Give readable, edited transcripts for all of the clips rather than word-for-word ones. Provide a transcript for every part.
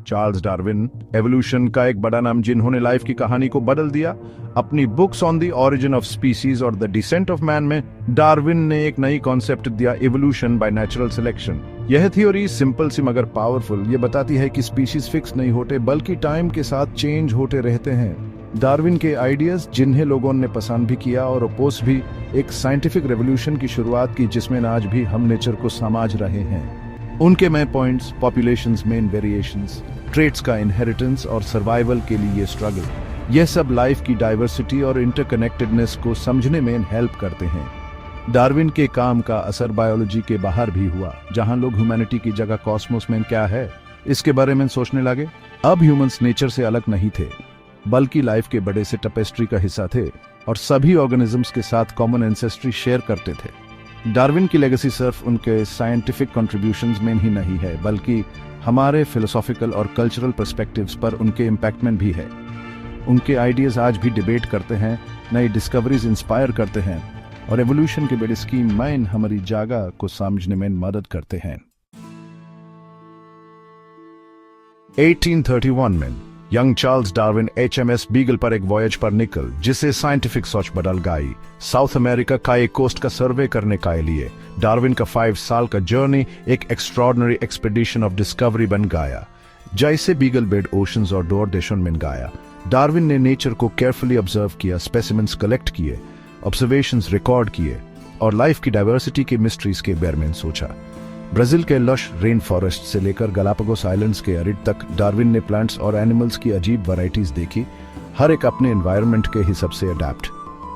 Charles Darwin, evolution का एक बड़ा नाम जिन्होंने लाइफ की कहानी को बदल दिया। अपनी books on the origin of species और द डिसेंट ऑफ मैन में डार्विन ने एक नई कॉन्सेप्ट दिया, इवोल्यूशन बाय नेचुरल सिलेक्शन। यह थ्योरी सिंपल सी मगर पावरफुल, ये बताती है कि स्पीशीज फिक्स नहीं होते बल्कि टाइम के साथ चेंज होते रहते हैं। डार्विन के आइडियाज जिन्हें लोगों ने पसंद भी किया और अपोज भी, एक साइंटिफिक रेवोल्यूशन की शुरुआत की जिसमें आज भी हम नेचर को समझ रहे हैं। उनके main points, populations main variations, traits का इनहेरिटेंस और सर्वाइवल के लिए स्ट्रगल, यह सब लाइफ की डाइवर्सिटी और इंटरकनेक्टेडनेस को समझने में हेल्प करते हैं। डार्विन के काम का असर बायोलॉजी के बाहर भी हुआ, जहां लोग ह्यूमैनिटी की जगह कॉस्मोस में क्या है इसके बारे में सोचने लगे। अब ह्यूमंस नेचर से अलग नहीं थे बल्कि लाइफ के बड़े से टपेस्ट्री का हिस्सा थे और सभी ऑर्गेनिजम्स के साथ कॉमन एंसेस्ट्री शेयर करते थे। डार्विन की लेगेसी सिर्फ उनके साइंटिफिक कंट्रीब्यूशंस में ही नहीं है बल्कि हमारे फिलोसॉफिकल और कल्चरल पर्सपेक्टिव्स पर उनके इम्पैक्टमेंट भी है। उनके आइडियाज आज भी डिबेट करते हैं, नई डिस्कवरीज इंस्पायर करते हैं और एवोल्यूशन के बड़े स्कीम माइन हमारी जगह को समझने में मदद करते हैं। 1831 में young Charles Darwin HMS beagle पर एक वॉयज पर निकल, जिससे साइंटिफिक सोच बदल गई। साउथ अमेरिका का एक कोस्ट का सर्वे करने के लिए डार्विन का 5 साल का जर्नी एक एक्स्ट्रॉर्डिनरी एक्सपेडिशन ऑफ डिस्कवरी बन गया। जैसे बीगल बेड ओशंस और डोर देशों में गया, डार्विन ने नेचर को केयरफुली ऑब्जर्व किया, स्पेसिमेंस कलेक्ट किए, ऑब्जर्वेशंस रिकॉर्ड किए और लाइफ की डाइवर्सिटी के मिस्ट्रीज के बारे में सोचा। ब्राजील के लश रेन फॉरेस्ट से लेकर गलापागोस आइलैंड्स के अरिड तक डार्विन ने प्लांट्स और एनिमल्स की अजीब वैरायटीज देखी, हर एक अपने एनवायरनमेंट के हिसाब से अडेप्ट।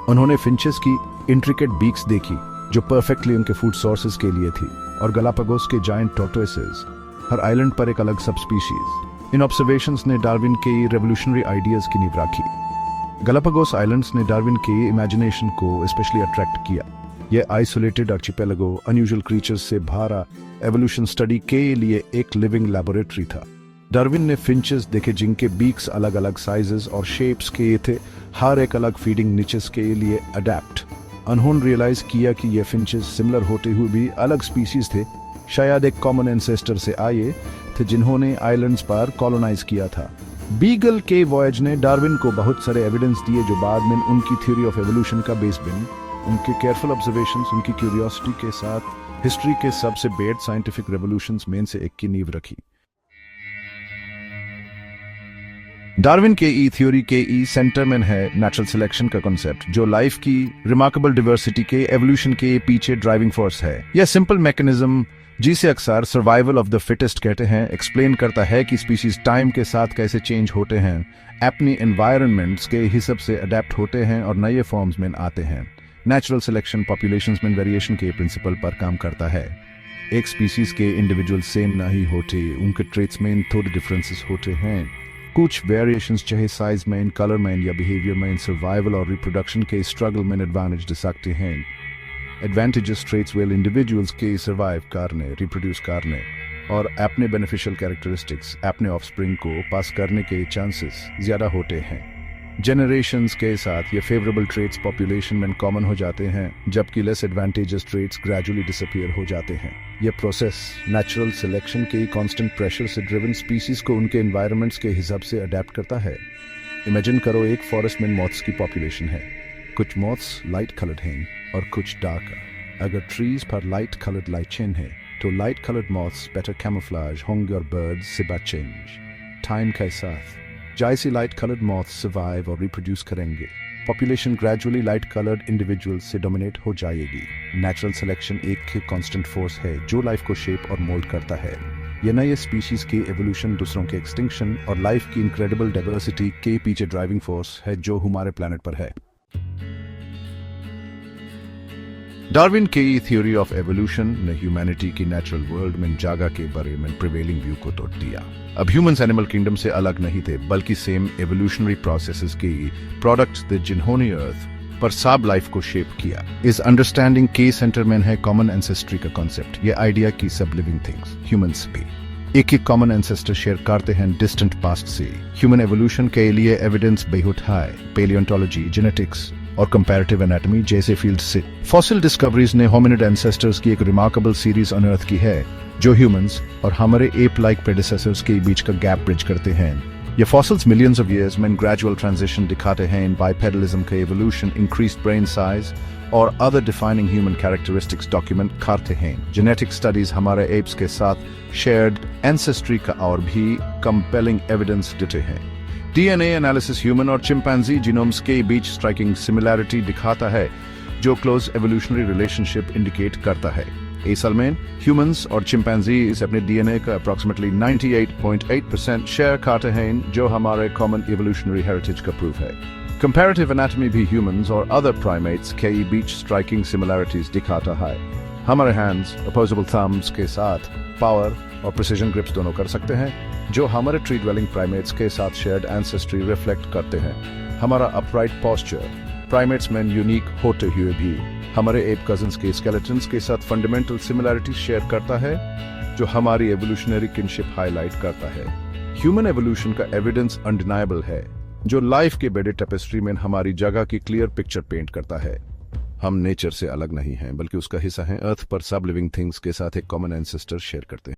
उन्होंने फिंचेस की इंट्रिकेट बीक्स देखी जो परफेक्टली उनके फूड सोर्सेज के लिए थी, और गलापागोस के जायंट टॉर्टोइसेस, हर आइलैंड पर एक अलग सब स्पीशीज। इन ऑब्जर्वेशंस ने डार्विन के रेवोल्यूशनरी आइडियाज की नींव रखी। गलापागोस आइलैंड्स ने डार्विन के इमेजिनेशन को स्पेशली अट्रैक्ट किया। यह आइसोलेटेड आर्चिपेलागो अनयूजुअल क्रीचर्स से भरा एवोल्यूशन स्टडी के लिए एक लिविंग लैबोरेटरी था। डार्विन ने फिंचेस देखे जिनके बीक्स अलग अलग साइजेस और शेप्स के थे, हर एक अलग फीडिंग निचेस के लिए अडेप्ट। उन्होंने रियलाइज किया कि ये फिंचेस सिमिलर होते हुए भी अलग स्पीशीज थे, शायद एक कॉमन एंसेस्टर से आए थे जिन्होंने आइलैंड्स पर कॉलोनाइज किया था। बीगल के वॉयज ने डार्विन को बहुत सारे एविडेंस दिए जो बाद में उनकी थ्योरी ऑफ एवोल्यूशन का बेस बनी। उनके केयरफुल ऑब्जर्वेशंस, उनकी क्यूरियोसिटी के साथ हिस्ट्री के सबसे बेड साइंटिफिक रेवोल्यूशंस में से एक की नींव रखी। डार्विन के ई थ्योरी के ई सेंटर में है नेचुरल सिलेक्शन का कॉन्सेप्ट, जो लाइफ की रिमार्केबल डाइवर्सिटी के एवोल्यूशन के पीछे ड्राइविंग फोर्स है। यह सिंपल मैकेनिज्म, जिसे अक्सर सर्वाइवल ऑफ द फिटेस्ट कहते हैं, एक्सप्लेन करता है कि स्पीशीज टाइम के साथ कैसे चेंज होते हैं, अपनी एनवायरनमेंट्स के हिसाब से अडेप्ट होते हैं और नए फॉर्म्स में आते हैं। नेचुरल सिलेक्शन पॉपुलेशंस में वेरिएशन के प्रिंसिपल पर काम करता है। एक स्पीशीज के इंडिविजुअल सेम नहीं होते, उनके ट्रेट्स में थोड़े डिफरेंसेस होते हैं। कुछ वेरिएशंस चाहे साइज में, कलर में या बिहेवियर में, सर्वाइवल और रिप्रोडक्शन के स्ट्रगल में एडवांटेज दे सकते हैं। एडवांटेजेस ट्रेट्स वेल इंडिविजुअल्स के सर्वाइव करने, रिप्रोड्यूस करने और अपने बेनिफिशियल कैरेक्टरिस्टिक्स अपने ऑफस्प्रिंग को पास करने के चांसेस ज्यादा होते हैं। जनरेशंस के साथ ये फेवरेबल ट्रेट्स पॉपुलेशन में कॉमन हो जाते हैं, जबकि less advantages traits gradually disappear हो जाते हैं। यह प्रोसेस नेचुरल सिलेक्शन के कांस्टेंट प्रेशर से ड्रिवन स्पीसीज को उनके एनवायरनमेंट्स के हिसाब से अडेप्ट करता है। इमेजिन करो एक फॉरेस्ट में मॉथ्स की पॉपुलेशन है। कुछ मॉथ्स लाइट कलर्ड हैं और कुछ डार्क। अगर ट्रीज पर लाइट कलर्ड लाइट चेन है तो light coloured moths better camouflage होंगे और बर्ड्स से बचेंगे। टाइम के साथ जैसे लाइट कलर्ड मॉथ्स सर्वाइव और रिप्रोड्यूस करेंगे, population gradually light coloured individuals से डोमिनेट हो जाएगी। नेचुरल सिलेक्शन एक कांस्टेंट फोर्स है जो लाइफ को शेप और मोल्ड करता है। ये नए स्पीशीज के एवोल्यूशन, दूसरों के एक्सटिंक्शन और लाइफ की इनक्रेडिबल डाइवर्सिटी के पीछे ड्राइविंग फोर्स है जो हमारे प्लेनेट पर है। डार्विन के थ्योरी ऑफ एवोल्यूशन ने ह्यूमैनिटी की नेचुरल वर्ल्ड में जगह के बारे में प्रिवेलिंग व्यू को तोड़ दिया। अब ह्यूमंस एनिमल किंगडम से अलग नहीं थे, बल्कि सेम एवोल्यूशनरी प्रोसेसेस के प्रोडक्ट्स थे जिन्होंने अर्थ पर सब लाइफ को शेप किया। इस अंडरस्टैंडिंग के सेंटर में है कॉमन एंसेस्ट्री का कॉन्सेप्ट। ये आइडिया की सब लिविंग थिंग्स, ह्यूमंस भी एक ही कॉमन एंसेस्टर शेयर करते हैं डिस्टेंट पास्ट से। ह्यूमन एवोल्यूशन के लिए एविडेंस बहुत है। पैलियोंटोलॉजी, जेनेटिक्स और कंपैरेटिव एनाटॉमी जैसे फील्ड से फॉसिल डिस्कवरीज ने होमिनिड एंसेस्टर्स की एक रिमार्केबल सीरीज अनअर्थ की है जो ह्यूमंस और हमारे एप लाइक प्रेडिसेसर्स के बीच का गैप ब्रिज करते हैं। ये फॉसिल्स मिलियंस ऑफ ईयर्स में ग्रेजुअल ट्रांजिशन दिखाते हैं इन बाइपेडलिज्म का एवोल्यूशन, इंक्रीज्ड ब्रेन साइज और other defining human characteristics document करते हैं। जेनेटिक स्टडीज हमारे एप्स के साथ शेयर्ड एंसेस्ट्री का और भी कंपेलिंग एविडेंस देते हैं। डीएनए एनालिसिस ह्यूमन और चिंपैंजी जीनोम्स के बीच स्ट्राइकिंग सिमिलैरिटी दिखाता है जो क्लोज एवोल्यूशनरी रिलेशनशिप इंडिकेट करता है। असल में ह्यूमंस और चिंपैंजीज अपने डीएनए का अप्रॉक्सिमेटली 98.8% शेयर करते हैं जो हमारे कॉमन एवोल्यूशनरी हेरिटेज का प्रूफ है। कंपैरेटिव एनाटॉमी भी ह्यूमंस और अदर प्राइमेट्स के बीच स्ट्राइकिंग सिमिलैरिटीज दिखाता है। हमारे हैंड्स अपोजेबल थम्स के साथ पावर और प्रिसीजन ग्रिप्स दोनों कर सकते हैं जो हमारे ट्री ड्वेलिंग प्राइमेट्स के साथ शेयर्ड एंसेस्ट्री रिफ्लेक्ट करते हैं। हमारा अपराइट पोस्चर प्राइमेट्स में यूनिक होते हुए भी हमारे एप कजिन्स के स्केलेटन्स के साथ फंडामेंटल सिमिलैरिटी शेयर करता है जो हमारी एवोल्यूशनरी किनशिप हाईलाइट करता है। ह्यूमन एवोल्यूशन का एविडेंस अनडिनाइबल है जो लाइफ के बड़े टेपेस्ट्री में हमारी जगह की क्लियर पिक्चर पेंट करता है। हम नेचर से अलग नहीं हैं बल्कि उसका हिस्सा हैं। अर्थ पर सब लिविंग थिंग्स के साथ एक कॉमन एंसेस्टर शेयर करते हैं।